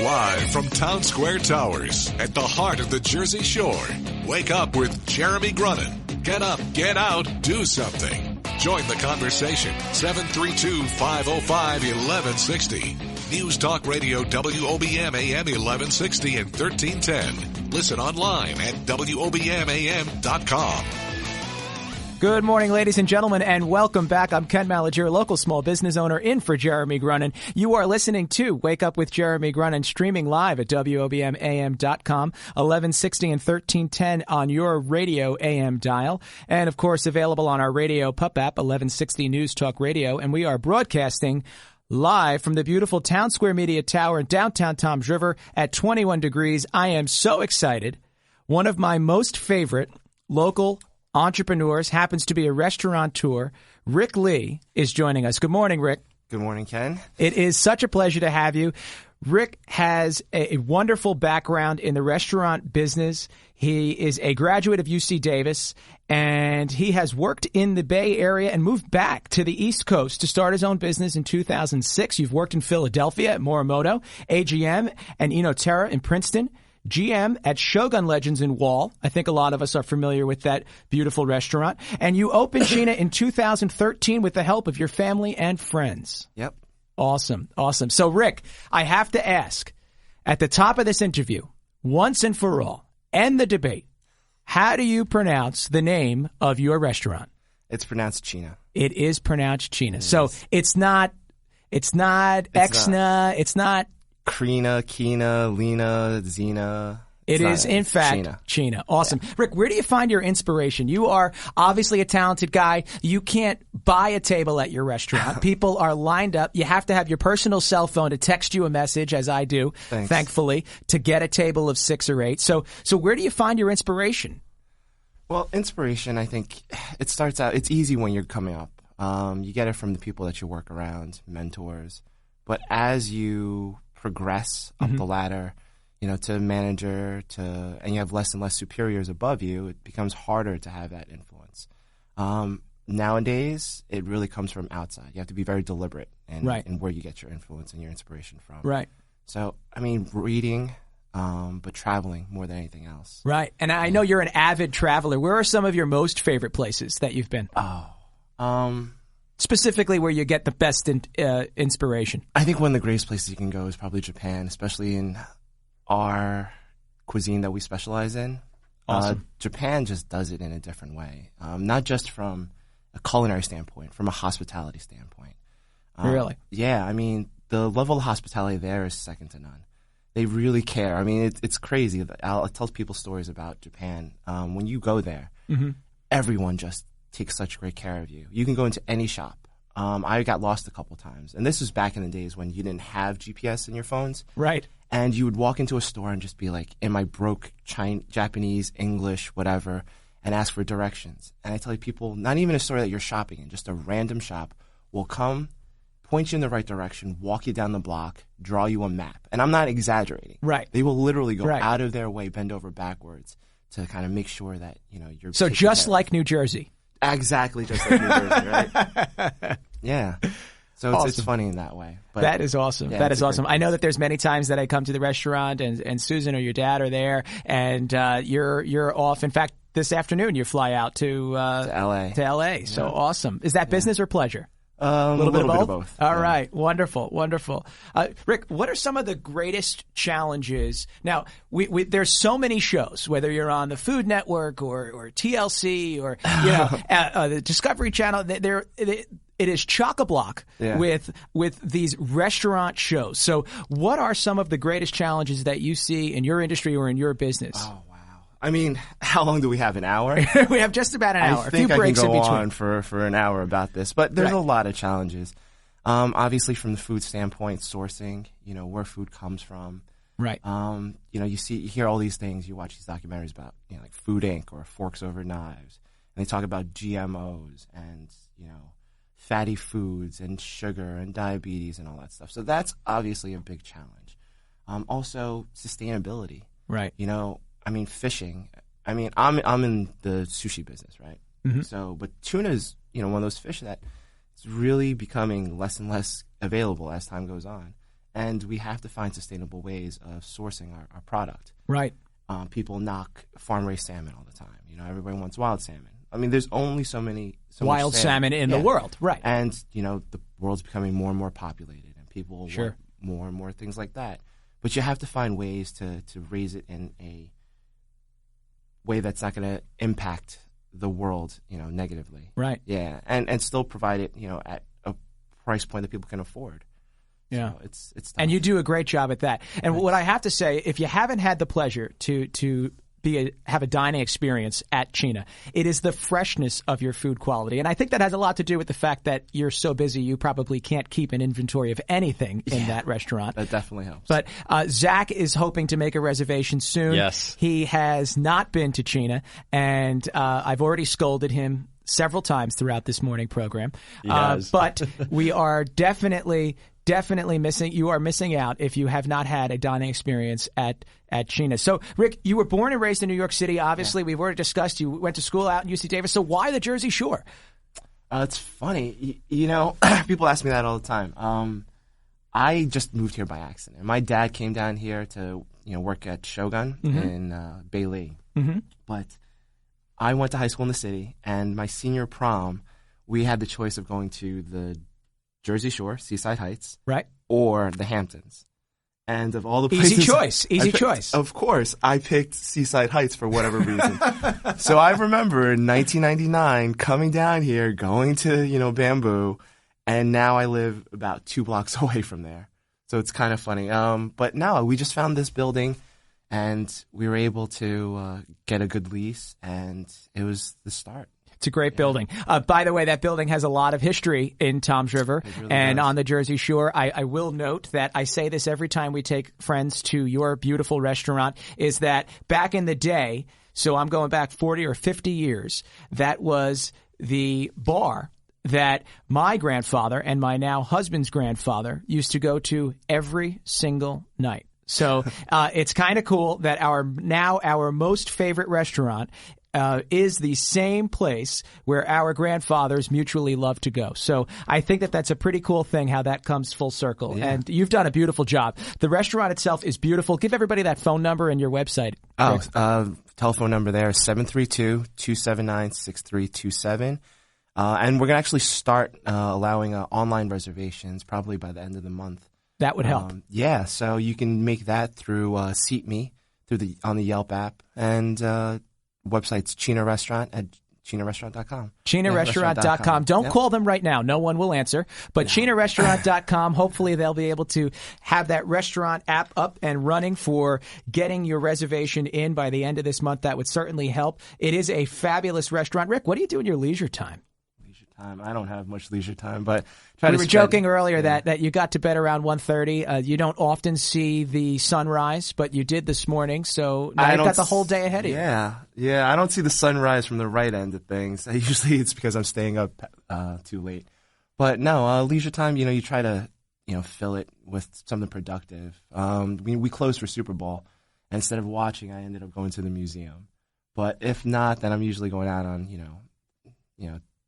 Live from Town Square Towers at the heart of the Jersey Shore. Wake up with Jeremy Grunin. Get up, get out, do something. Join the conversation. 732-505-1160. News Talk Radio WOBM AM 1160 and 1310. Listen online at WOBMAM.com. Good morning, ladies and gentlemen, and welcome back. I'm Ken Malagiere, local small business owner in for Jeremy Grunin. You are listening to Wake Up with Jeremy Grunin, streaming live at WOBMAM.com, 1160 and 1310 on your radio AM dial, and of course available on our radio pup app, 1160 News Talk Radio, and we are broadcasting live from the beautiful Town Square Media Tower in downtown Toms River at 21 degrees. I am so excited. One of my most favorite local entrepreneurs happens to be a restaurateur. Rick Lee is joining us. Good morning, Rick. Good morning, Ken. It is such a pleasure to have you. Rick has a wonderful background in the restaurant business. He is a graduate of UC Davis, and he has worked in the Bay Area and moved back to the East Coast to start his own business in 2006. You've worked in Philadelphia at Morimoto, AGM, and Inoterra in Princeton, GM at Shogun Legends in Wall. I think a lot of us are familiar with that beautiful restaurant. And you opened Xina in 2013 with the help of your family and friends. Yep. Awesome. Awesome. So, Rick, I have to ask, at the top of this interview, once and for all, end the debate, how do you pronounce the name of your restaurant? It's pronounced Xina. It is pronounced Xina. So it's not Xina, it's not Krina, Kina, Lena, Xina. It is, in fact, Xina. Awesome. Yeah. Rick, where do you find your inspiration? You are obviously a talented guy. You can't buy a table at your restaurant. People are lined up. You have to have your personal cell phone to text you a message, as I do, thankfully, to get a table of 6 or 8. So where do you find your inspiration? Well, inspiration, I think, it starts out, it's easy when you're coming up. You get it from the people that you work around, mentors. But as you progress up the ladder, to manager, and you have less and less superiors above you, it becomes harder to have that influence. Nowadays, it really comes from outside. You have to be very deliberate in where you get your influence and your inspiration from. Right. So, reading, but traveling more than anything else. Right. And I know you're an avid traveler. Where are some of your most favorite places that you've been? Specifically where you get the best inspiration. I think one of the greatest places you can go is probably Japan, especially in our cuisine that we specialize in. Awesome. Japan just does it in a different way, not just from a culinary standpoint, from a hospitality standpoint. Really? Yeah, the level of hospitality there is second to none. They really care. It's crazy. I'll tell people stories about Japan. When you go there, everyone just takes such great care of you. You can go into any shop. I got lost a couple times. And this was back in the days when you didn't have GPS in your phones. Right. And you would walk into a store and just be like, in my broke Japanese, English, whatever, and ask for directions. And I tell you, people, not even a store that you're shopping in, just a random shop, will come, point you in the right direction, walk you down the block, draw you a map. And I'm not exaggerating. Right. They will literally go out of their way, bend over backwards to kind of make sure that, you're... So just like New Jersey. Exactly, just like New Jersey, right? Yeah. So awesome. It's funny in that way. But that is awesome. Yeah, that is awesome. I know that there's many times that I come to the restaurant and Susan or your dad are there, and you're off. In fact, this afternoon you fly out to L.A. To L.A. So awesome. Is that business or pleasure? A little bit of both. All right. Wonderful. Wonderful. Rick, what are some of the greatest challenges? Now, there's so many shows, whether you're on the Food Network or TLC or the Discovery Channel. It is chock-a-block with these restaurant shows. So what are some of the greatest challenges that you see in your industry or in your business? Oh, wow. How long do we have? An hour? We have just about an hour. I think a few breaks I can go in between. on for an hour about this, but there's a lot of challenges. Obviously, from the food standpoint, sourcing, where food comes from. Right. You hear all these things. You watch these documentaries about, like Food Inc. or Forks Over Knives, and they talk about GMOs and, fatty foods and sugar and diabetes and all that stuff. So that's obviously a big challenge. Also, sustainability. Right. Fishing. I'm in the sushi business, right? Mm-hmm. So, but tuna is, one of those fish that is really becoming less and less available as time goes on. and we have to find sustainable ways of sourcing our product. Right. People knock farm-raised salmon all the time. Everybody wants wild salmon. I mean, there's only so wild much salmon in the world, right? And the world's becoming more and more populated, and people want more and more things like that. But you have to find ways to raise it in a way that's not going to impact the world, negatively. Right. Yeah, and still provide it, at a price point that people can afford. Yeah, so it's tough. And you do a great job at that. And what I have to say, if you haven't had the pleasure to have a dining experience at Xina, it is the freshness of your food quality. And I think that has a lot to do with the fact that you're so busy you probably can't keep an inventory of anything in that restaurant. That definitely helps. But Zach is hoping to make a reservation soon. Yes. He has not been to Xina, and I've already scolded him several times throughout this morning program. But we are definitely missing. You are missing out if you have not had a dining experience at Xina. So, Rick, you were born and raised in New York City. Obviously, we've already discussed you went to school out in UC Davis. So, why the Jersey Shore? It's funny. People ask me that all the time. I just moved here by accident. My dad came down here to work at Shogun in Bailey. Mm-hmm. But I went to high school in the city, and my senior prom, we had the choice of going to the Jersey Shore, Seaside Heights, right, or the Hamptons. And of all the places, easy choice. Of course, I picked Seaside Heights for whatever reason. So I remember in 1999 coming down here, going to Bamboo, and now I live about 2 blocks away from there. So it's kind of funny. But no, we just found this building, and we were able to get a good lease, and it was the start. It's a great building. By the way, that building has a lot of history in Toms River and on the Jersey Shore. I will note that I say this every time we take friends to your beautiful restaurant, is that back in the day, so I'm going back 40 or 50 years, that was the bar that my grandfather and my now husband's grandfather used to go to every single night. So it's kind of cool that our most favorite restaurant is the same place where our grandfathers mutually love to go. So I think that that's a pretty cool thing how that comes full circle. Yeah. And you've done a beautiful job. The restaurant itself is beautiful. Give everybody that phone number and your website. Telephone number there is 732-279-6327. And we're going to actually start allowing online reservations probably by the end of the month. That would help. So you can make that through Seat Me on the Yelp app, and website's Xina Restaurant at XinaRestaurant.com. XinaRestaurant.com. Don't call them right now. No one will answer. But XinaRestaurant.com, hopefully they'll be able to have that restaurant app up and running for getting your reservation in by the end of this month. That would certainly help. It is a fabulous restaurant. Rick, what do you do in your leisure time? I don't have much leisure time, but we were joking earlier that you got to bed around 1:30. You don't often see the sunrise, but you did this morning, so now you've got the whole day ahead of you. Yeah. I don't see the sunrise from the right end of things. Usually it's because I'm staying up too late. But no, leisure time, you try to fill it with something productive. We closed for Super Bowl, and instead of watching, I ended up going to the museum. But if not, then I'm usually going out on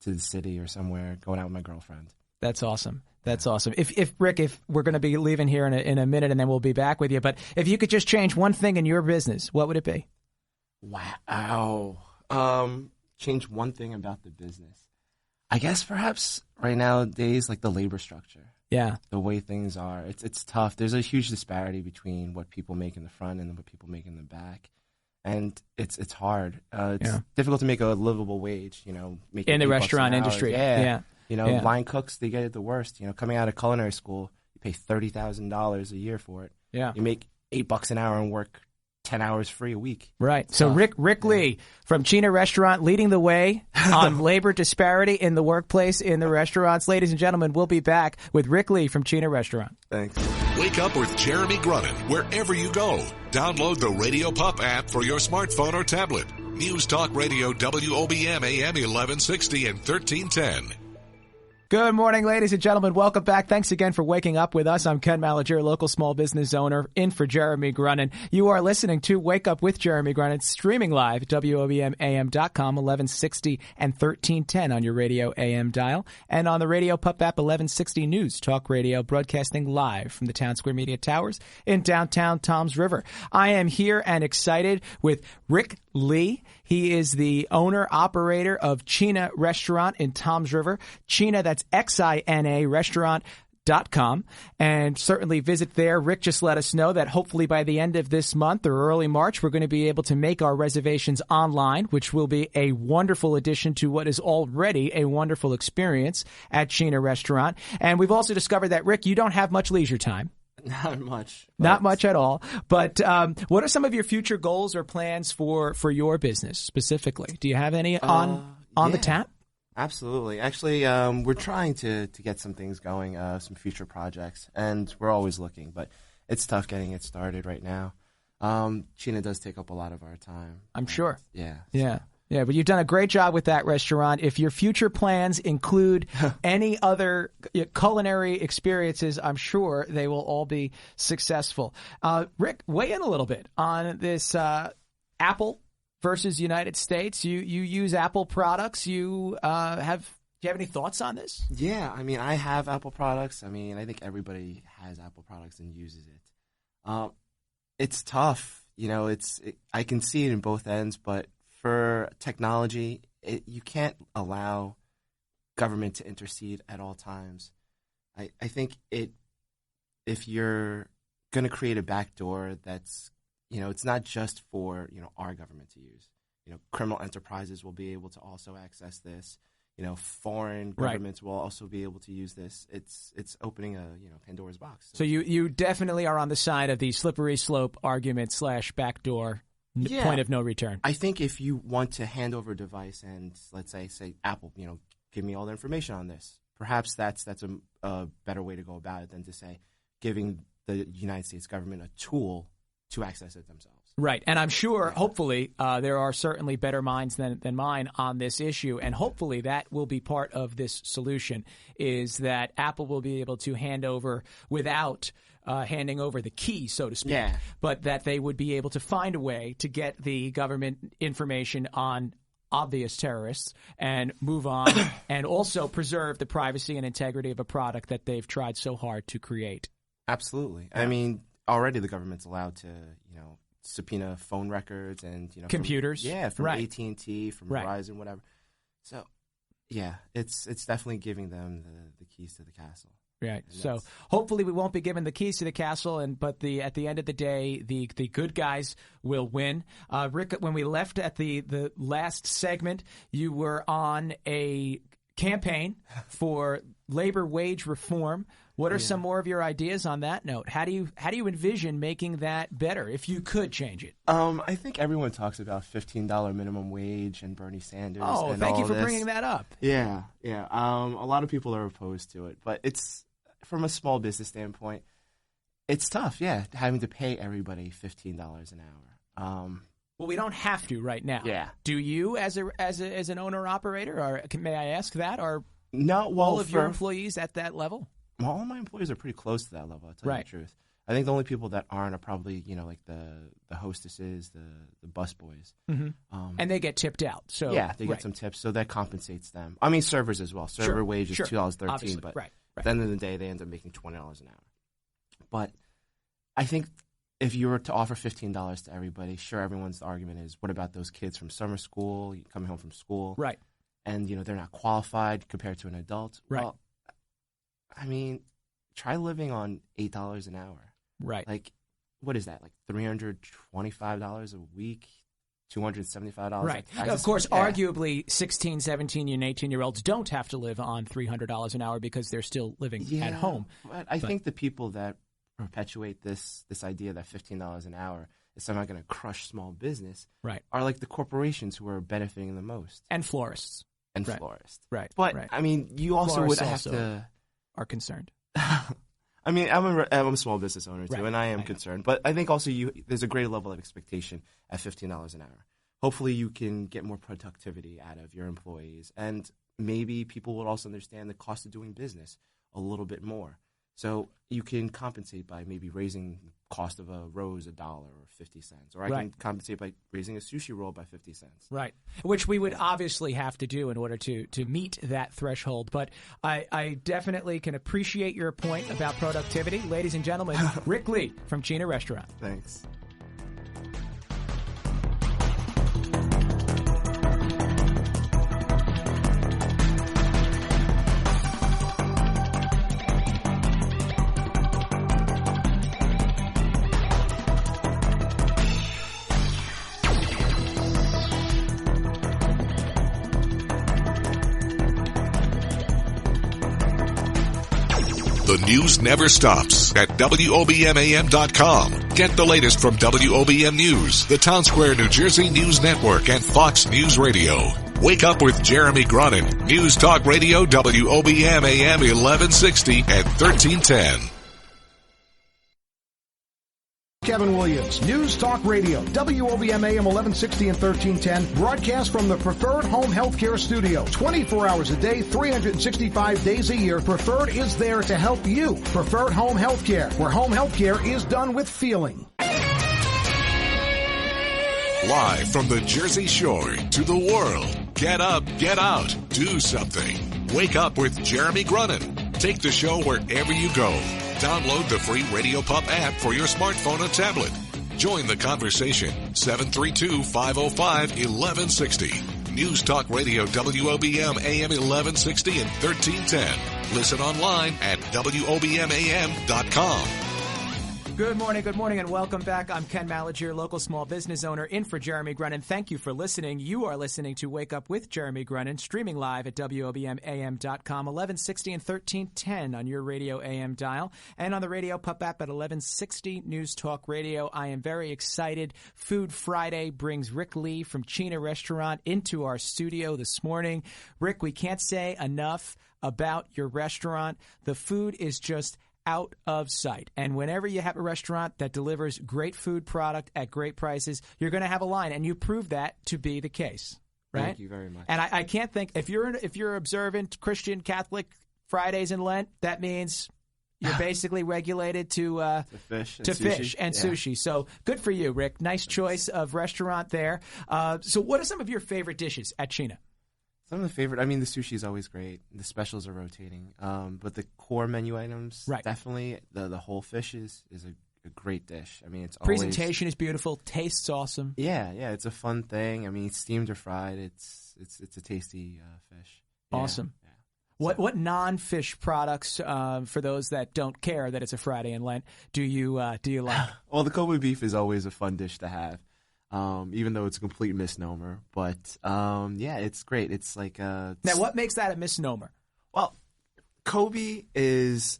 to the city or somewhere, going out with my girlfriend. That's awesome. That's awesome. If Rick, we're going to be leaving here in a minute, and then we'll be back with you. But if you could just change one thing in your business, what would it be? Wow. Change one thing about the business. I guess perhaps right nowadays, like the labor structure. Yeah. The way things are. It's tough. There's a huge disparity between what people make in the front and what people make in the back. And it's hard. It's difficult to make a livable wage, making in the restaurant industry. Yeah. Line cooks, they get it the worst. Coming out of culinary school, you pay $30,000 a year for it. Yeah. You make $8 an hour and work 10 hours free a week. Right. So Rick Lee from Xina Restaurant leading the way on labor disparity in the workplace, in the restaurants. Ladies and gentlemen, we'll be back with Rick Lee from Xina Restaurant. Thanks. Wake up with Jeremy Grunin wherever you go. Download the Radio Pup app for your smartphone or tablet. News Talk Radio WOBM AM 1160 and 1310. Good morning, ladies and gentlemen. Welcome back. Thanks again for waking up with us. I'm Ken Malagiere, local small business owner, in for Jeremy Grunin. You are listening to Wake Up with Jeremy Grunin, streaming live at WOBMAM.com, 1160 and 1310 on your radio AM dial, and on the Radio Pup app, 1160 News Talk Radio, broadcasting live from the Town Square Media Towers in downtown Toms River. I am here and excited with Rick Lee. He is the owner-operator of Xina Restaurant in Toms River. Xina, that's Xina restaurant.com, and certainly visit there. Rick just let us know that hopefully by the end of this month or early March, we're going to be able to make our reservations online, which will be a wonderful addition to what is already a wonderful experience at Xina Restaurant. And we've also discovered that, Rick, you don't have much leisure time. Not much. Not much at all. But what are some of your future goals or plans for your business specifically? Do you have any on the tap? Absolutely. Actually, we're trying to get some things going, some future projects, and we're always looking, but it's tough getting it started right now. Xina does take up a lot of our time. I'm sure. Yeah. Yeah. Yeah, but you've done a great job with that restaurant. If your future plans include any other culinary experiences, I'm sure they will all be successful. Rick, weigh in a little bit on this Apple versus United States. You use Apple products. Do you have any thoughts on this? Yeah, I mean, I have Apple products. I mean, I think everybody has Apple products and uses it. It's tough. You know, I can see it in both ends, but for technology, you can't allow government to intercede at all times. I think if you're going to create a backdoor that's, you know, it's not just for, you know, our government to use. You know, criminal enterprises will be able to also access this. You know, foreign governments will also be able to use this. It's opening a, you know, Pandora's box. So you definitely are on the side of the slippery slope argument / backdoor. Point of no return. I think if you want to hand over a device and let's say Apple, you know, give me all the information on this, perhaps that's a better way to go about it than to say giving the United States government a tool to access it themselves. Right. And I'm sure, hopefully, there are certainly better minds than mine on this issue. And hopefully that will be part of this solution, is that Apple will be able to hand over without handing over the key, so to speak, but that they would be able to find a way to get the government information on obvious terrorists and move on and also preserve the privacy and integrity of a product that they've tried so hard to create. Absolutely. I mean, already the government's allowed to, you know, subpoena phone records and, you know, computers. From AT&T, from Verizon, whatever. So, yeah, it's definitely giving them the keys to the castle. Right. So hopefully we won't be given the keys to the castle, but at the end of the day, the good guys will win. Rick, when we left at the last segment, you were on a campaign for labor wage reform. What are some more of your ideas on that note? How do you envision making that better if you could change it? I think everyone talks about $15 minimum wage and Bernie Sanders. Oh, and thank all you for this. bringing that up. Yeah. A lot of people are opposed to it, but it's from a small business standpoint, it's tough. Yeah, having to pay everybody $15 an hour. Well, we don't have to right now. Yeah. Do you, as an owner operator, or may I ask that? Are no, all of your employees at that level? Well, all my employees are pretty close to that level. I'll tell you the truth. I think the only people that aren't are probably, you know, like the hostesses, the bus boys. Mm-hmm. And they get tipped out. So yeah, they get some tips, so that compensates them. I mean, servers as well. Server wage is $2.13, but at the end of the day, they end up making $20 an hour. But I think if you were to offer $15 to everybody, sure, everyone's argument is, what about those kids from summer school, coming home from school? Right. And, you know, they're not qualified compared to an adult. Right. Well, I mean, try living on $8 an hour. Right. Like, what is that? Like $325 a week? $275. Right. Of course, arguably 16, 17, and 18-year-olds don't have to live on $300 an hour because they're still living at home. But I think the people that perpetuate this idea that $15 an hour is somehow going to crush small business are like the corporations who are benefiting the most. And florists. Right. But, I mean, you also florists would have to... are concerned. I mean, I'm a small business owner, too, and I am concerned. But I think also there's a greater level of expectation at $15 an hour. Hopefully you can get more productivity out of your employees. And maybe people will also understand the cost of doing business a little bit more. So you can compensate by maybe raising the cost of a rose $1 or 50 cents, or I can compensate by raising a sushi roll by 50 cents. Right, which we would obviously have to do in order to meet that threshold. But I definitely can appreciate your point about productivity. Ladies and gentlemen, Rick Lee from Xina Restaurant. Thanks. The news never stops at WOBMAM.com. Get the latest from WOBM News, the Town Square, New Jersey News Network, and Fox News Radio. Wake up with Jeremy Grunin. News Talk Radio, WOBMAM 1160 and 1310. Kevin Williams, News Talk Radio, WOBM AM 1160 and 1310, broadcast from the Preferred Home Healthcare Studio. 24 hours a day, 365 days a year, Preferred is there to help you. Preferred Home Healthcare, where home healthcare is done with feeling. Live from the Jersey Shore to the world. Get up, get out, do something. Wake up with Jeremy Grunin. Take the show wherever you go. Download the free Radio Pup app for your smartphone or tablet. Join the conversation. 732-505-1160. News Talk Radio, WOBM AM 1160 and 1310. Listen online at WOBMAM.com. Good morning, and welcome back. I'm Ken Malagiere, local small business owner, in for Jeremy Grunin. Thank you for listening. You are listening to Wake Up with Jeremy Grunin, streaming live at WOBMAM.com, 1160 and 1310 on your radio AM dial, and on the Radio Pup app at 1160 News Talk Radio. I am very excited. Food Friday brings Rick Lee from Xina Restaurant into our studio this morning. Rick, we can't say enough about your restaurant. The food is just out of sight. And whenever you have a restaurant that delivers great food product at great prices, you're going to have a line, and you prove that to be the case, right? Thank you very much. And I can't think, if you're observant Christian Catholic Fridays in Lent, that means you're basically regulated to fish and sushi. So good for you, Rick. Nice choice of restaurant there. So what are some of your favorite dishes at Xina? Some of the favorite, I mean, the sushi is always great. The specials are rotating. But the core menu items, definitely, the whole fish is a great dish. I mean, it's presentation is beautiful, tastes awesome. Yeah, it's a fun thing. I mean, steamed or fried, it's a tasty fish. Awesome. Yeah. What non-fish products, for those that don't care that it's a Friday in Lent, do you like? Well, the Kobe beef is always a fun dish to have. Even though it's a complete misnomer. But, it's great. It's like Now, what makes that a misnomer? Well, Kobe is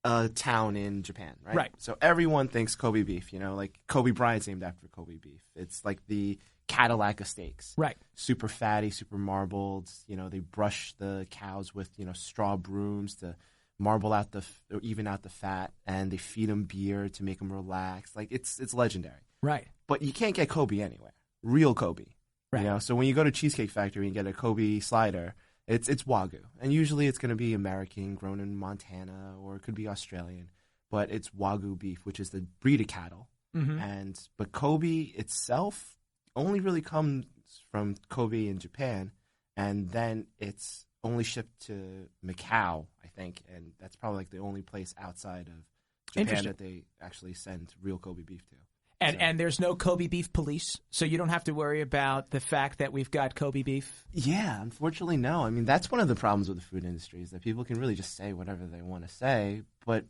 a town in Japan, right? Right. So everyone thinks Kobe beef, like Kobe Bryant's named after Kobe beef. It's like the Cadillac of steaks. Right. Super fatty, super marbled. They brush the cows with, straw brooms to marble out or even out the fat, and they feed them beer to make them relax. Like, it's legendary. Right. But you can't get Kobe anywhere. Real Kobe. Right. So when you go to Cheesecake Factory and get a Kobe slider, it's Wagyu. And usually it's going to be American, grown in Montana, or it could be Australian. But it's Wagyu beef, which is the breed of cattle. Mm-hmm. But Kobe itself only really comes from Kobe in Japan, and then it's only shipped to Macau, I think, and that's probably like the only place outside of Japan that they actually send real Kobe beef to. And there's no Kobe beef police, so you don't have to worry about the fact that we've got Kobe beef? Yeah, unfortunately, no. I mean, that's one of the problems with the food industry is that people can really just say whatever they want to say, but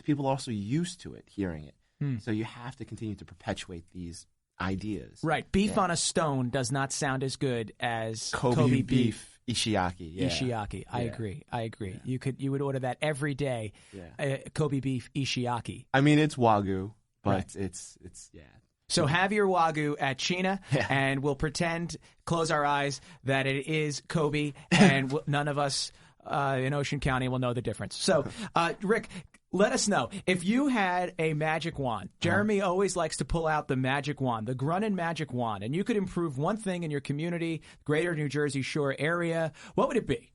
people are also used to it, hearing it. So you have to continue to perpetuate these ideas. Right. Beef on a stone does not sound as good as Kobe beef. Ishiyaki. Yeah. Ishiyaki. I agree. Yeah. You would order that every day. Yeah. Kobe beef Ishiyaki. I mean, it's Wagyu. But it's. So have your Wagyu at Xina, and we'll close our eyes, that it is Kobe, and none of us in Ocean County will know the difference. So, Rick, Let us know. If you had a magic wand, Jeremy always likes to pull out the magic wand, the Grunin magic wand, and you could improve one thing in your community, greater New Jersey Shore area, what would it be?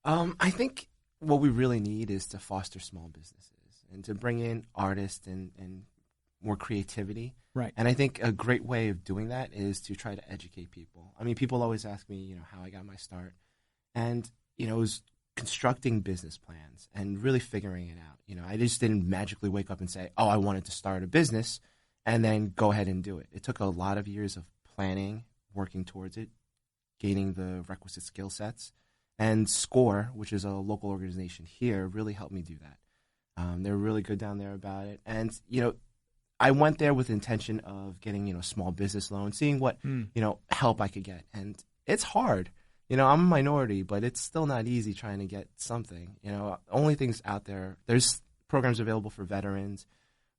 I think what we really need is to foster small businesses and to bring in artists and more creativity. Right. And I think a great way of doing that is to try to educate people. I mean, people always ask me, how I got my start. And, it was constructing business plans and really figuring it out. I just didn't magically wake up and say, I wanted to start a business and then go ahead and do it. It took a lot of years of planning, working towards it, gaining the requisite skill sets. And SCORE, which is a local organization here, really helped me do that. They're really good down there about it. And, I went there with the intention of getting, small business loans, seeing what, help I could get. And it's hard. I'm a minority, but it's still not easy trying to get something. Only things out there, there's programs available for veterans,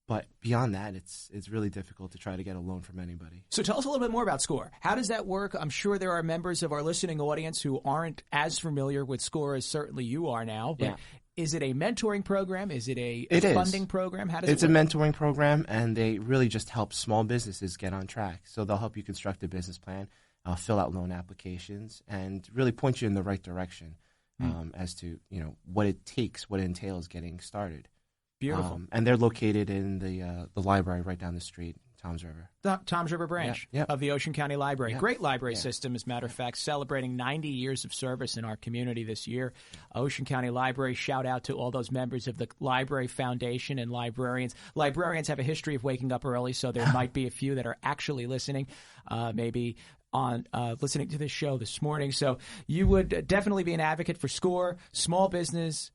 but beyond that, it's really difficult to try to get a loan from anybody. So tell us a little bit more about SCORE. How does that work? I'm sure there are members of our listening audience who aren't as familiar with SCORE as certainly you are now. But is it a mentoring program? Is it a funding program? How does it's it work? It's a mentoring program, and they really just help small businesses get on track. So they'll help you construct a business plan, fill out loan applications, and really point you in the right direction as to what it takes, what it entails getting started. Beautiful. And they're located in the library right down the street, Toms River. The Toms River branch of the Ocean County Library. Great library system, as a matter of fact, celebrating 90 years of service in our community this year. Ocean County Library, shout out to all those members of the Library Foundation and librarians. Librarians have a history of waking up early, so there might be a few that are actually listening, maybe on listening to this show this morning. So you would definitely be an advocate for SCORE, small business,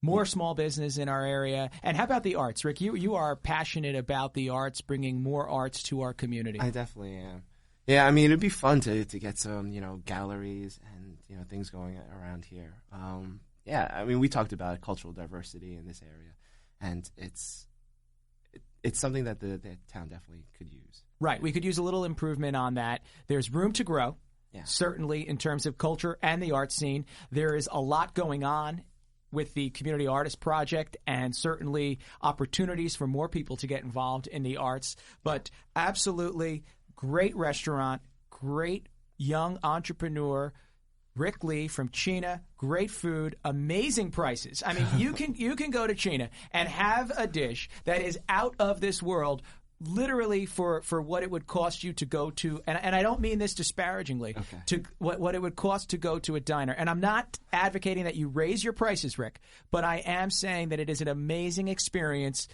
more small business in our area. And how about the arts? Rick, you are passionate about the arts, bringing more arts to our community. I definitely am. Yeah, I mean, it'd be fun to get some, galleries and, things going around here. I mean, we talked about cultural diversity in this area, and it's something that the town definitely could use. Right. We could use a little improvement on that. There's room to grow, certainly in terms of culture and the art scene. There is a lot going on with the Community Artist Project, and certainly opportunities for more people to get involved in the arts. But absolutely great restaurant, great young entrepreneur, Rick Lee from Xina. Great food, amazing prices. I mean, you can go to Xina and have a dish that is out of this world, literally for what it would cost you to go to, and I don't mean this disparagingly, to what it would cost to go to a diner. And I'm not advocating that you raise your prices, Rick, but I am saying that it is an amazing experience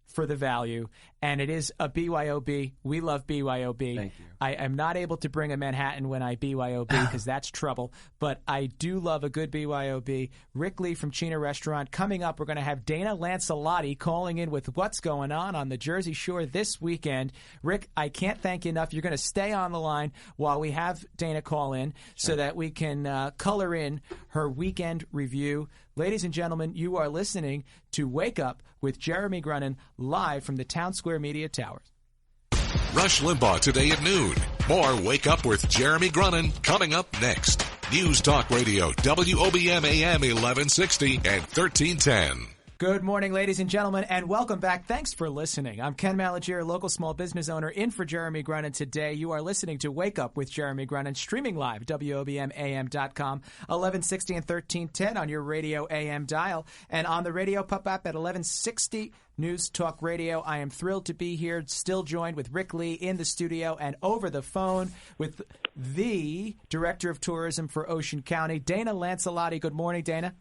for the value, and it is a BYOB. We love BYOB. Thank you. I am not able to bring a Manhattan when I BYOB because that's trouble, but I do love a good BYOB. Rick Lee from Xina Restaurant. Coming up, we're going to have Dana Lancelotti calling in with what's going on the Jersey Shore this weekend. Rick, I can't thank you enough. You're going to stay on the line while we have Dana call in so that we can color in her weekend review. Ladies and gentlemen, you are listening to Wake Up with Jeremy Grunin, live from the Town Square Media Towers. Rush Limbaugh today at noon. More Wake Up with Jeremy Grunin coming up next. News Talk Radio, WOBM AM 1160 and 1310. Good morning, ladies and gentlemen, and welcome back. Thanks for listening. I'm Ken Malagiere, local small business owner, in for Jeremy Grunin today. You are listening to Wake Up with Jeremy Grunin, streaming live, WOBMAM.com, 1160 and 1310 on your radio AM dial, and on the radio pop app at 1160 News Talk Radio. I am thrilled to be here, still joined with Rick Lee in the studio and over the phone with the Director of Tourism for Ocean County, Dana Lancelotti. Good morning, Dana.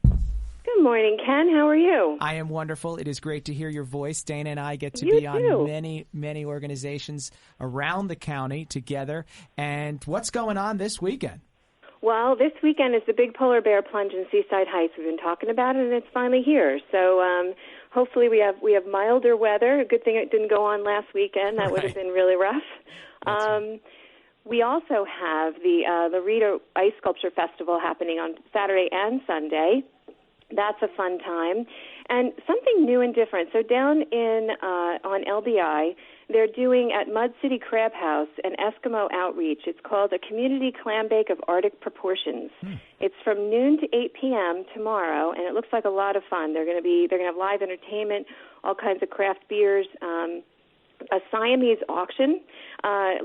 Good morning, Ken. How are you? I am wonderful. It is great to hear your voice. Dana and I get to be on many, many organizations around the county together. And what's going on this weekend? Well, this weekend is the big polar bear plunge in Seaside Heights. We've been talking about it, and it's finally here. So hopefully we have milder weather. A good thing it didn't go on last weekend. That would have been really rough. Right. We also have the Rita Ice Sculpture Festival happening on Saturday and Sunday. That's a fun time. And something new and different. So down in on LBI, they're doing at Mud City Crab House an Eskimo outreach. It's called a Community Clam Bake of Arctic Proportions. It's from noon to 8 p.m. tomorrow, and it looks like a lot of fun. They're going to have live entertainment, all kinds of craft beers, a Siamese auction,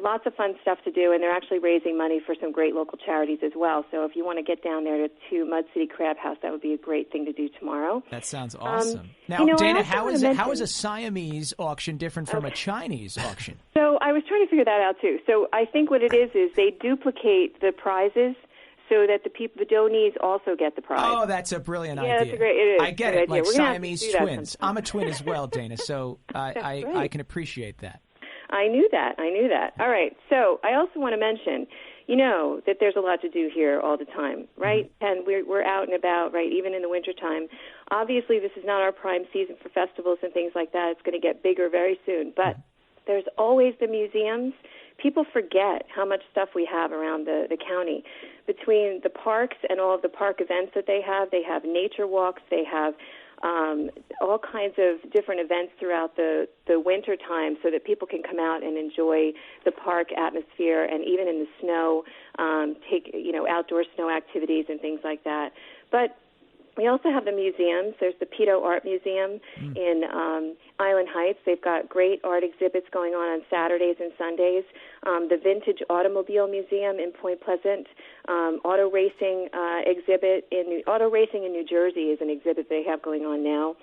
lots of fun stuff to do, and they're actually raising money for some great local charities as well. So if you want to get down there to Mud City Crab House, that would be a great thing to do tomorrow. That sounds awesome. Now, Dana, how is a Siamese auction different from a Chinese auction? So I was trying to figure that out too. So I think what it is they duplicate the prizes so that the donees also get the prize. Oh, that's a brilliant idea. Yeah, that's a great. It is. I get it, like Siamese twins. I'm a twin as well, Dana, so I can appreciate that. I knew that. All right. So I also want to mention, that there's a lot to do here all the time, right? And we're out and about, right, even in the wintertime. Obviously, this is not our prime season for festivals and things like that. It's going to get bigger very soon. But there's always the museums. People forget how much stuff we have around the county. Between the parks and all of the park events that they have nature walks, they have all kinds of different events throughout the winter time so that people can come out and enjoy the park atmosphere, and even in the snow, take outdoor snow activities and things like that. But we also have the museums. There's the Peto Art Museum in Island Heights. They've got great art exhibits going on Saturdays and Sundays. The Vintage Automobile Museum in Point Pleasant. Auto racing in New Jersey is an exhibit they have going on now.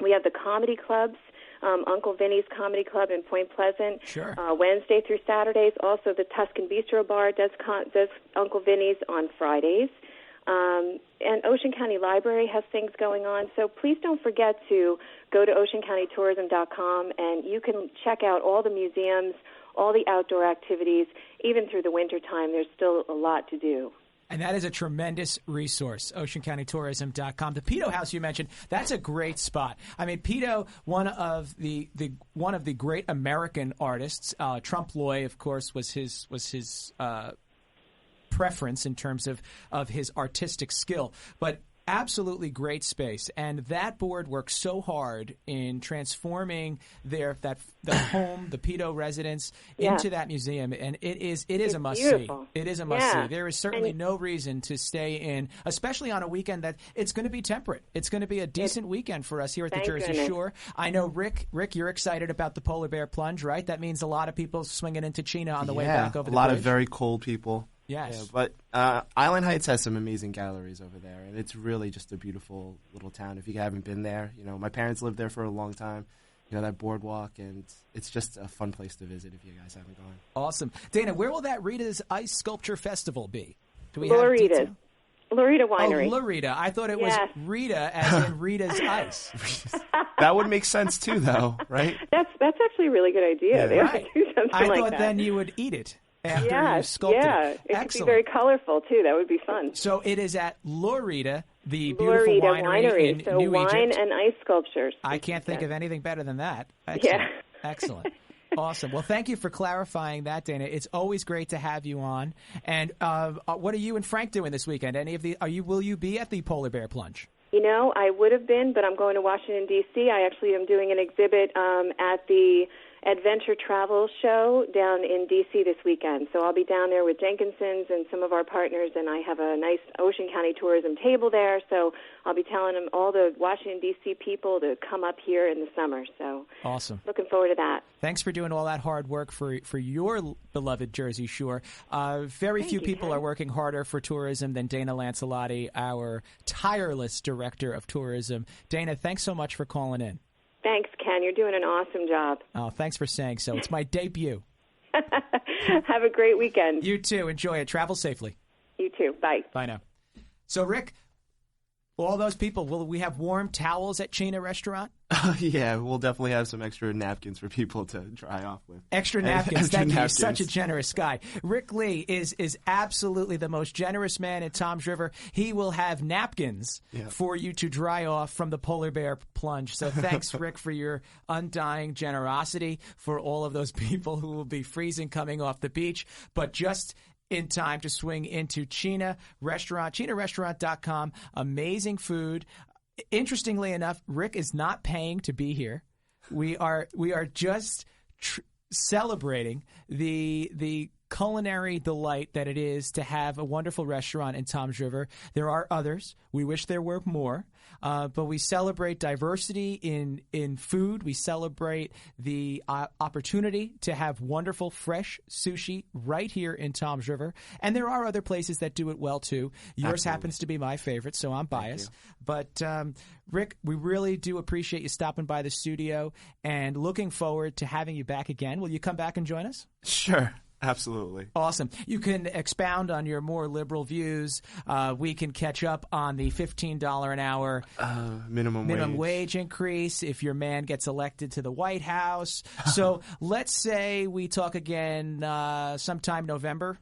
We have the comedy clubs. Uncle Vinny's Comedy Club in Point Pleasant. Sure. Wednesday through Saturdays. Also, the Tuscan Bistro Bar does Uncle Vinny's on Fridays. And Ocean County Library has things going on. So please don't forget to go to oceancountytourism.com, and you can check out all the museums, all the outdoor activities. Even through the wintertime, there's still a lot to do. And that is a tremendous resource, oceancountytourism.com. The Peto House you mentioned, that's a great spot. I mean, Peto, one of the great American artists, Trump Loy, of course, was his preference in terms of his artistic skill, but absolutely great space. And that board works so hard in transforming the home, the Peto residence, into that museum, and it's a must see. It is a must see. There is certainly no reason to stay in, especially on a weekend that it's going to be temperate. It's going to be a decent weekend for us here at the Jersey Shore. I know, Rick, you're excited about the polar bear plunge, right? That means a lot of people swinging into Xina on the way back over the bridge. A lot of very cold people. Yes. Yeah, but Island Heights has some amazing galleries over there, and it's really just a beautiful little town. If you haven't been there, my parents lived there for a long time. That boardwalk, and it's just a fun place to visit if you guys haven't gone. Awesome. Dana, where will that Rita's Ice Sculpture Festival be? Do we Lorita. have Lorita Winery. Oh, Lorita. I thought it was Rita as in Rita's Ice. That would make sense too, though, right? That's actually a really good idea. Yeah. They ought to do something I like thought that. then you would eat it. After you sculpted it. It could be very colorful, too. That would be fun. So it is at Lorita, the beautiful winery in so New wine Egypt. and ice sculptures. I can't think of anything better than that. Excellent. Yeah. Excellent. Awesome. Well, thank you for clarifying that, Dana. It's always great to have you on. And what are you and Frank doing this weekend? Will you be at the Polar Bear Plunge? I would have been, but I'm going to Washington, D.C. I actually am doing an exhibit at the Adventure Travel Show down in D.C. this weekend. So I'll be down there with Jenkinson's and some of our partners, and I have a nice Ocean County tourism table there. So I'll be telling them, all the Washington, D.C. people, to come up here in the summer. So awesome. Looking forward to that. Thanks for doing all that hard work for your beloved Jersey Shore. Very few people are working harder for tourism than Dana Lancelotti, our tireless director of tourism. Dana, thanks so much for calling in. Thanks, Ken. You're doing an awesome job. Oh, thanks for saying so. It's my debut. Have a great weekend. You too. Enjoy it. Travel safely. You too. Bye. Bye now. So, Rick, all those people, will we have warm towels at Xina restaurant? Yeah, we'll definitely have some extra napkins for people to dry off with. Extra napkins. Thank you. You're such a generous guy. Rick Lee is absolutely the most generous man in Toms River. He will have napkins for you to dry off from the polar bear plunge. So thanks, Rick, for your undying generosity for all of those people who will be freezing coming off the beach. But just in time to swing into Xina Restaurant, XinaRestaurant.com. Amazing food. Interestingly enough, Rick is not paying to be here. We are just celebrating the culinary delight that it is to have a wonderful restaurant in Toms River. There are others. We wish there were more. But we celebrate diversity in food. We celebrate the opportunity to have wonderful, fresh sushi right here in Toms River. And there are other places that do it well, too. Yours Absolutely. happens to be my favorite, so I'm biased. But, Rick, we really do appreciate you stopping by the studio and looking forward to having you back again. Will you come back and join us? Sure. Absolutely. Awesome. You can expound on your more liberal views. We can catch up on the $15 an hour minimum wage increase if your man gets elected to the White House. So let's say we talk again sometime November.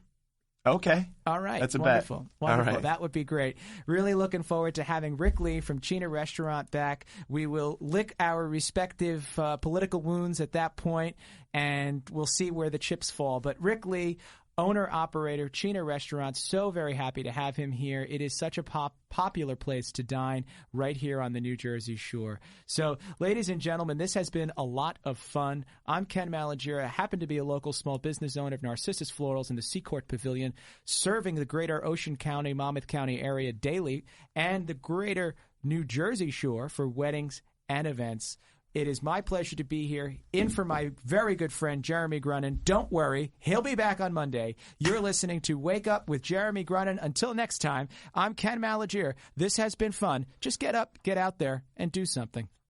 Okay. All right. That's a Wonderful. bet. Wonderful. All right. That would be great. Really looking forward to having Rick Lee from Xina Restaurant back. We will lick our respective political wounds at that point, and we'll see where the chips fall. But Rick Lee, owner-operator, Xina Restaurant, so very happy to have him here. It is such a popular place to dine right here on the New Jersey shore. So, ladies and gentlemen, this has been a lot of fun. I'm Ken Malagiere. I happen to be a local small business owner of Narcissus Florals in the Seacourt Pavilion, serving the greater Ocean County, Monmouth County area daily, and the greater New Jersey shore for weddings and events. It is my pleasure to be here, in for my very good friend, Jeremy Grunin. Don't worry, he'll be back on Monday. You're listening to Wake Up with Jeremy Grunin. Until next time, I'm Ken Malagiere. This has been fun. Just get up, get out there, and do something.